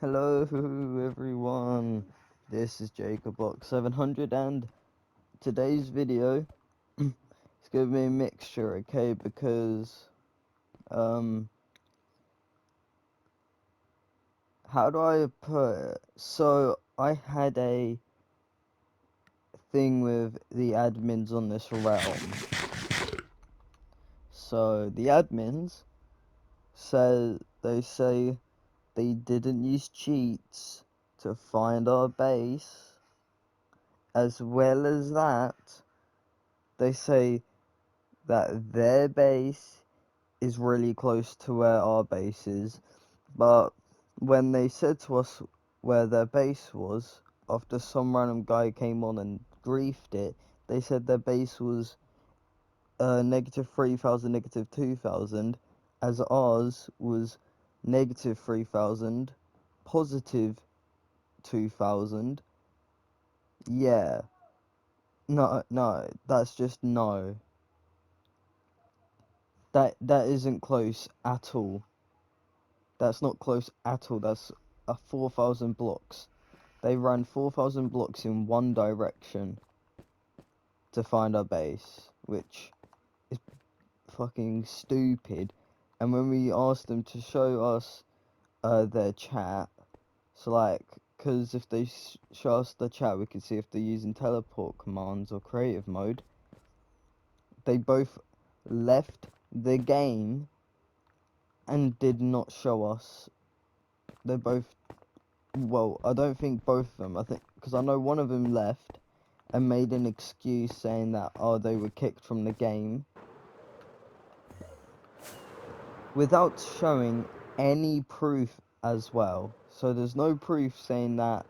Hello everyone, this is JacobBox700 and today's video is going to be a mixture, okay, because, how do I put it? So, I had a thing with the admins on this realm. So, the admins say they didn't use cheats to find our base, as well as that, they say that their base is really close to where our base is, but when they said to us where their base was, after some random guy came on and griefed it, they said their base was negative 3,000, negative 2,000, as ours was negative 3,000, positive 2,000. Yeah. No, that's just no. That isn't close at all. That's not close at all. That's 4,000 blocks. They ran 4,000 blocks in one direction to find our base, which is fucking stupid. And when we asked them to show us their chat, so like, because if they show us the chat, we can see if they're using teleport commands or creative mode. They both left the game and did not show us. They both, well, I don't think both of them. I think, because I know one of them left and made an excuse saying that, oh, they were kicked from the game, without showing any proof as well. So there's no proof saying that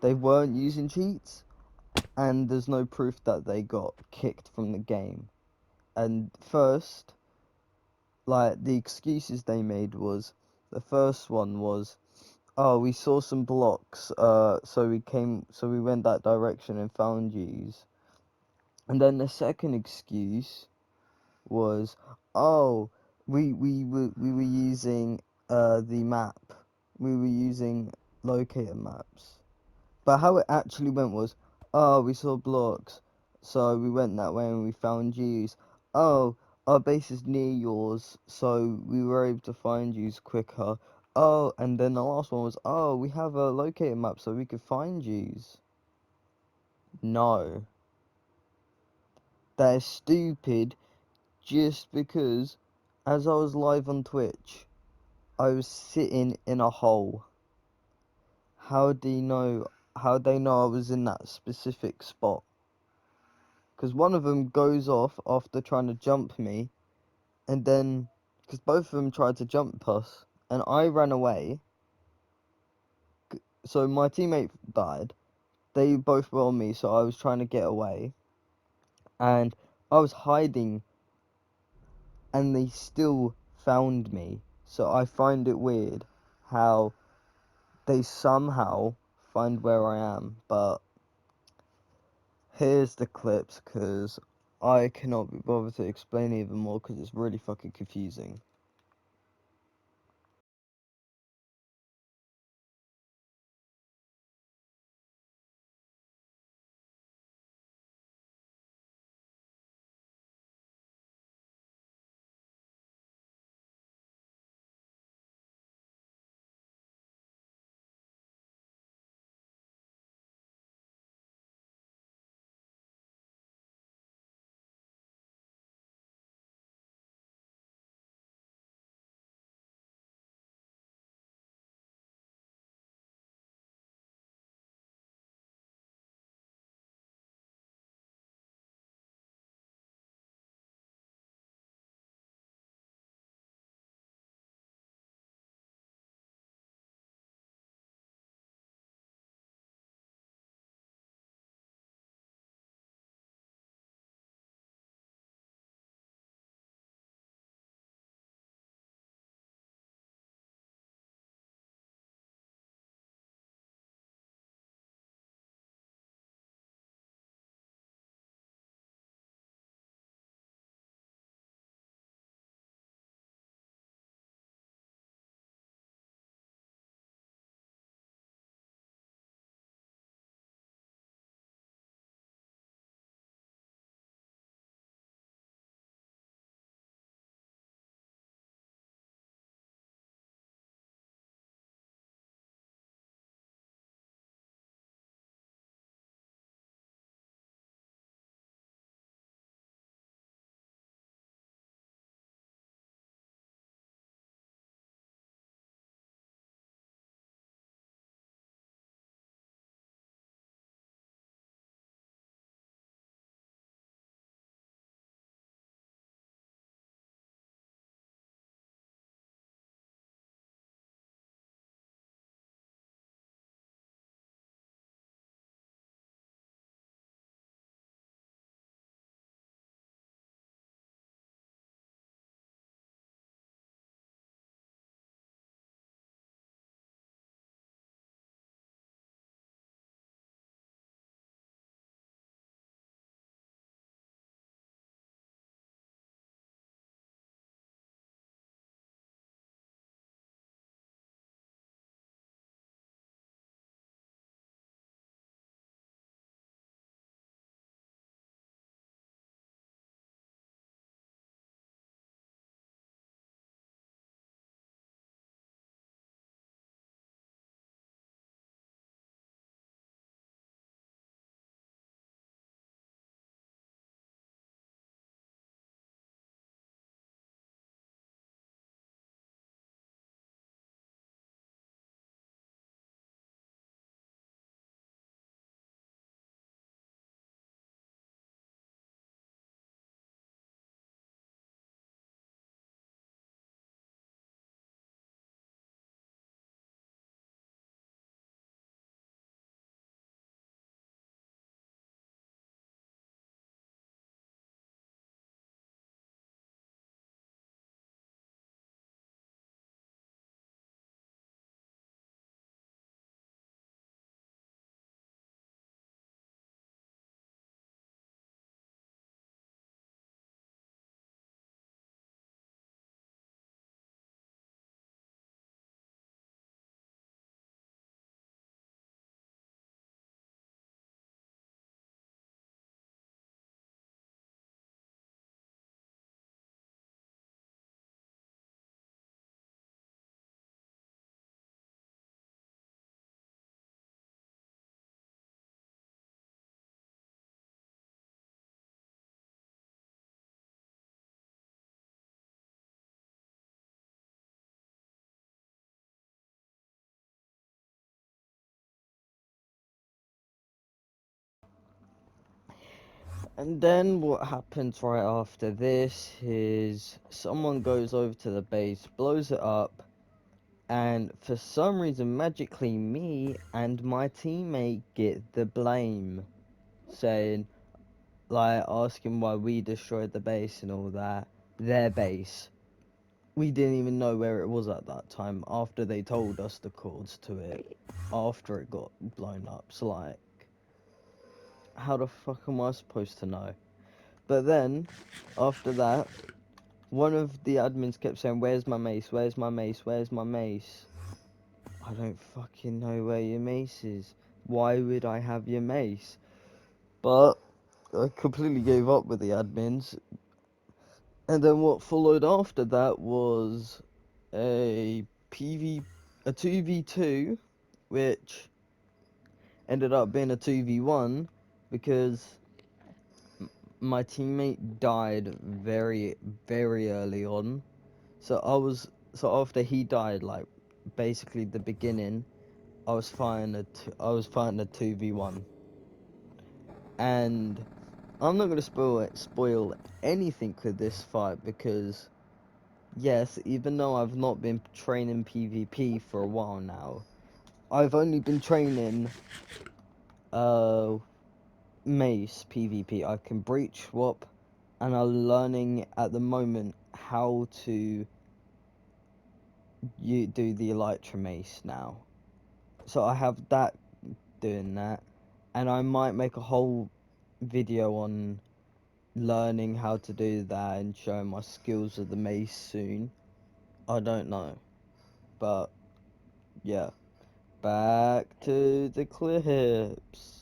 they weren't using cheats, and there's no proof that they got kicked from the game. And first, like, the excuses they made was, the first one was, oh, we saw some blocks, so we went that direction and found yous. And then the second excuse was, oh, we were using the map. We were using locator maps. But how it actually went was, oh, we saw blocks, so we went that way and we found yous. Oh, our base is near yours, so we were able to find yous quicker. Oh, and then the last one was, oh, we have a locator map so we could find yous. No. That is stupid, just because, as I was live on Twitch, I was sitting in a hole. How do you know? How they know I was in that specific spot? Because one of them goes off after trying to jump me, and then, because both of them tried to jump us, and I ran away. So my teammate died. They both were on me, so I was trying to get away, and I was hiding, and they still found me. So I find it weird how they somehow find where I am, but here's the clips, because I cannot be bothered to explain even more, because it's really fucking confusing. And then what happens right after this is someone goes over to the base, blows it up, and for some reason, magically, me and my teammate get the blame, saying, like, asking why we destroyed the base and all that. Their base. We didn't even know where it was at that time after they told us the codes to it, after it got blown up. So, like, how the fuck am I supposed to know? But then, after that, one of the admins kept saying, "Where's my mace? Where's my mace? Where's my mace?" I don't fucking know where your mace is. Why would I have your mace? But I completely gave up with the admins. And then what followed after that was a a 2v2, which ended up being a 2v1 because my teammate died very, very early on. So after he died, like basically the beginning, I was fighting a 2v1, and I'm not gonna spoil anything with this fight because yes, even though I've not been training PvP for a while now, I've only been training uh Mace PvP. I can breach swap, and I'm learning at the moment how to do the Elytra Mace now. So I have that doing that, and I might make a whole video on learning how to do that and showing my skills of the mace soon. I don't know, but yeah, back to the clips.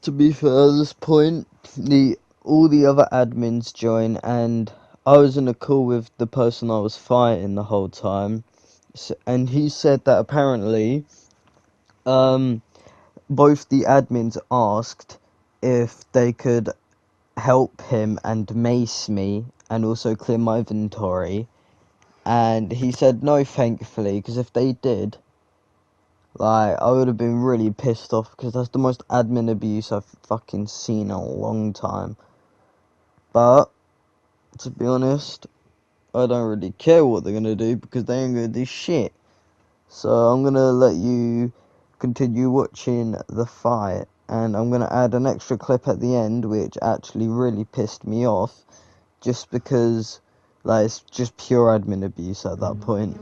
To be fair, at this point, all the other admins join, and I was in a call with the person I was fighting the whole time, and he said that apparently, both the admins asked if they could help him and mace me and also clear my inventory, and he said no, thankfully, because if they did, like, I would have been really pissed off, because that's the most admin abuse I've fucking seen in a long time. But, to be honest, I don't really care what they're gonna do, because they ain't gonna do shit. So I'm gonna let you continue watching the fight, and I'm gonna add an extra clip at the end, which actually really pissed me off, just because, like, it's just pure admin abuse at that point.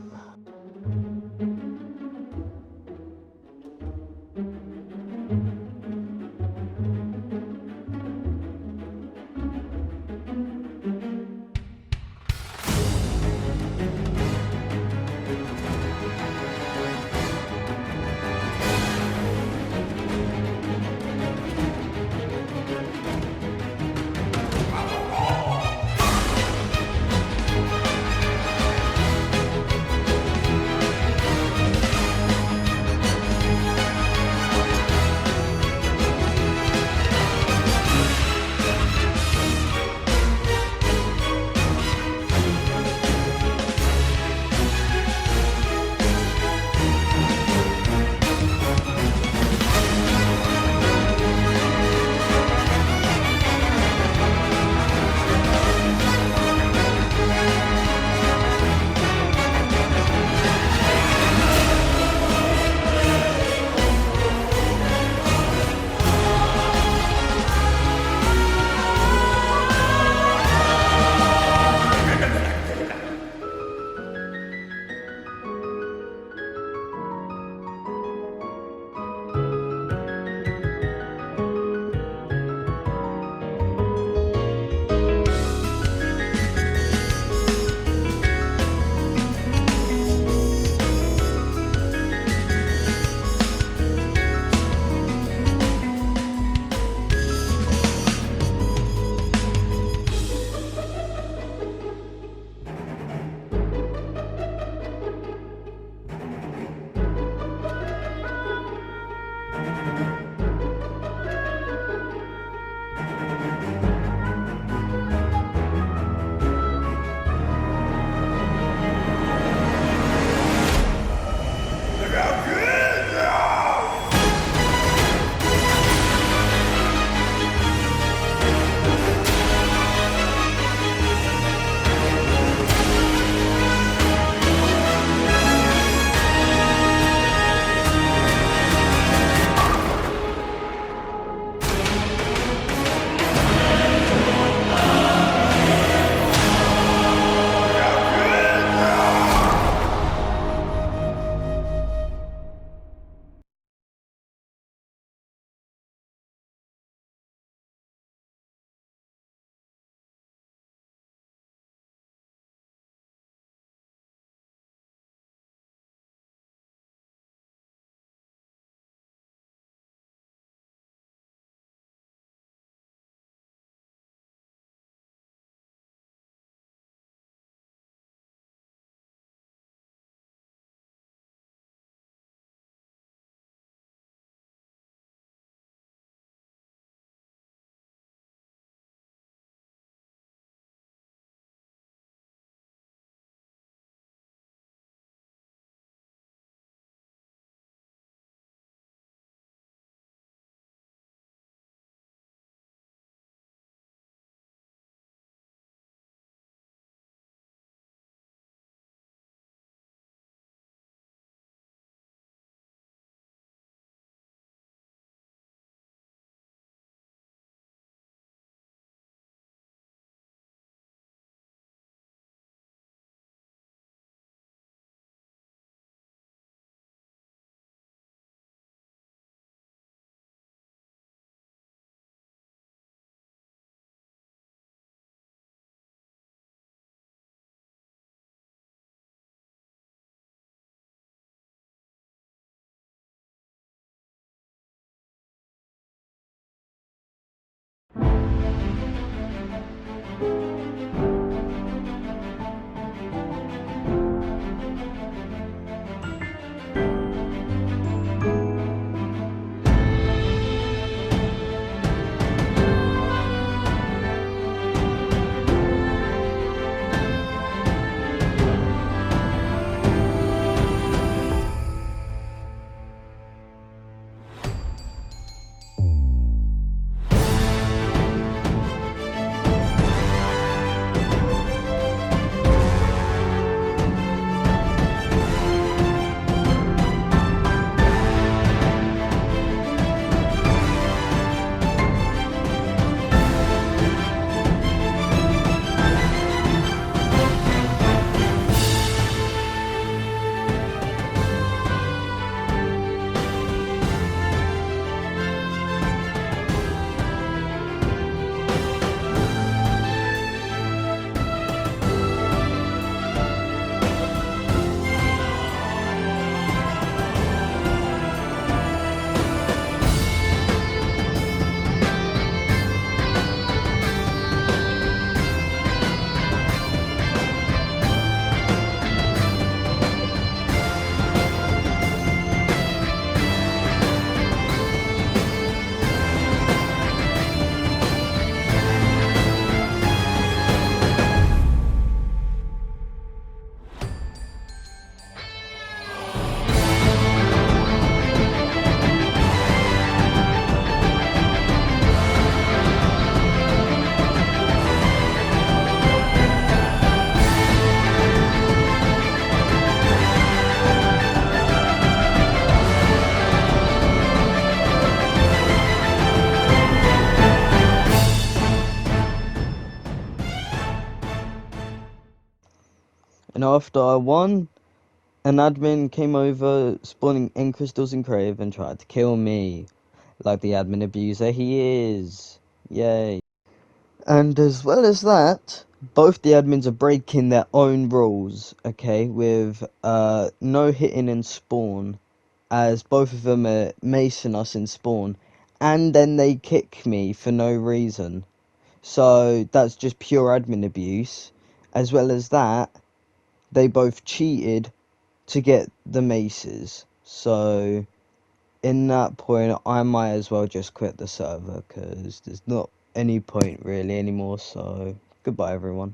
And after I won, an admin came over, spawning end crystals and crave, and tried to kill me, like the admin abuser he is. Yay. And as well as that, both the admins are breaking their own rules, okay, with no hitting in spawn, as both of them are macing us in spawn, and then they kick me for no reason. So that's just pure admin abuse. As well as that, they both cheated to get the maces. So in that point, I might as well just quit the server because there's not any point really anymore. So goodbye, everyone.